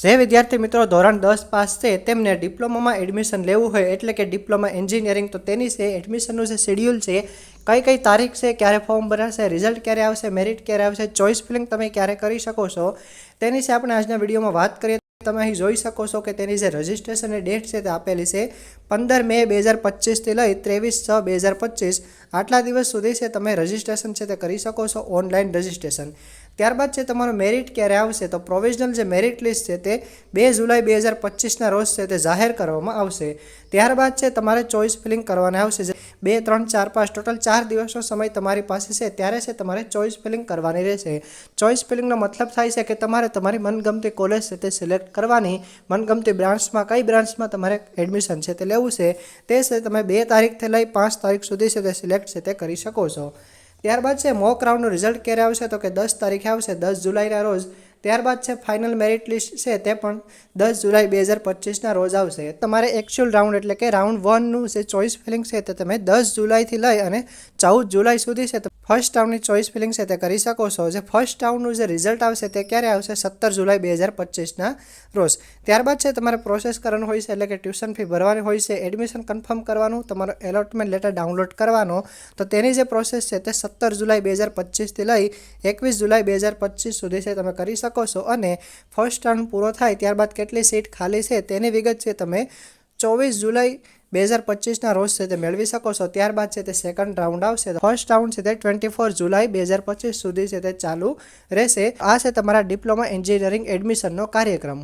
જે વિદ્યાર્થી મિત્રો ધોરણ 10 પાસ છે તેમને ડિપ્લોમામાં એડમિશન લેવું હોય એટલે કે ડિપ્લોમા એન્જિનિયરિંગ, તો તેની છે એડમિશનનું જે શેડ્યુલ છે, કઈ તારીખ છે, ક્યારે ફોર્મ ભરાશે, રિઝલ્ટ ક્યારે આવશે, મેરિટ ક્યારે આવશે, ચોઇસ ફિલિંગ તમે ક્યારે કરી શકો છો, તેની છે આપણે આજના વિડીયોમાં વાત કરીએ. તમે અહીં જોઈ શકો છો કે તેની જે રજિસ્ટ્રેશનની ડેટ છે તે આપેલી છે 15 મે 2025 લઈ 23/6/2025. આટલા દિવસ સુધી છે તમે રજિસ્ટ્રેશન છે તે કરી શકો છો, ઓનલાઈન રજિસ્ટ્રેશન. ત્યારબાદ છે તમારું મેરિટ ક્યારે આવશે, તો પ્રોવિઝનલ જે મેરિટ લિસ્ટ છે તે 2 જુલાઈ 2025ના રોજ છે તે જાહેર કરવામાં આવશે. ત્યારબાદ છે તમારે ચોઇસ ફિલિંગ કરવાના આવશે. 2, 3, 4, 5 ટોટલ 4 દિવસનો સમય તમારી પાસે છે, ત્યારે છે તમારે ચોઇસ ફિલિંગ કરવાની રહેશે. ચોઇસ ફિલિંગનો મતલબ થાય છે કે તમારે તમારી મનગમતી કોલેજ છે તે સિલેક્ટ કરવાની, મનગમતી બ્રાન્ચમાં કઈ બ્રાન્ચમાં તમારે એડમિશન છે તે લેવું છે, તે છે તમે 2 તારીખથી લઈ 5 તારીખ સુધી છે તે સિલેક્ટ છે તે કરી શકો છો. ત્યારબાદ છે મોક રાઉન્ડનું રિઝલ્ટ ક્યારે આવશે, તો કે 10 તારીખે આવશે, 10 જુલાઈના રોજ. ત્યારબાદ છે ફાઇનલ મેરિટ લિસ્ટ છે તે પણ 10 જુલાઈ 2025ના રોજ આવશે. તમારે એકચ્યુઅલ રાઉન્ડ એટલે કે રાઉન્ડ 1નું જે ચોઇસ ફિલિંગ છે તે તમે 10 જુલાઈથી લઈ અને 14 જુલાઈ સુધી છે ફર્સ્ટ રાઉન્ડની ચોઇસ ફિલિંગ છે તે કરી શકો છો. જે ફર્સ્ટ રાઉન્ડનું જે રિઝલ્ટ આવશે તે ક્યારે આવશે, 17 જુલાઈ 2025ના રોજ. ત્યારબાદ છે તમારે પ્રોસેસ કરવાનું હોય છે, એટલે કે ટ્યુશન ફી ભરવાની હોય છે, એડમિશન કન્ફર્મ કરવાનું, તમારો એલોટમેન્ટ લેટર ડાઉનલોડ કરવાનો. તો તેની જે પ્રોસેસ છે તે 17 જુલાઈ 2025થી લઈ 21 જુલાઈ 2025 સુધી છે તમે કરી શકો છો. અને ફર્સ્ટ રાઉન્ડ પૂરો થાય ત્યારબાદ કેટલી સીટ ખાલી છે તેની વિગત છે તમે 24 જુલાઈ 2025ના રોજ છે તે મેળવી શકો છો. ત્યારબાદ છે તે સેકન્ડ રાઉન્ડ આવશે. ફર્સ્ટ રાઉન્ડ છે તે 24 જુલાઈ 2025 સુધી છે તે ચાલુ રહેશે. આ છે તમારા ડિપ્લોમા એન્જિનિયરિંગ એડમિશનનો કાર્યક્રમ.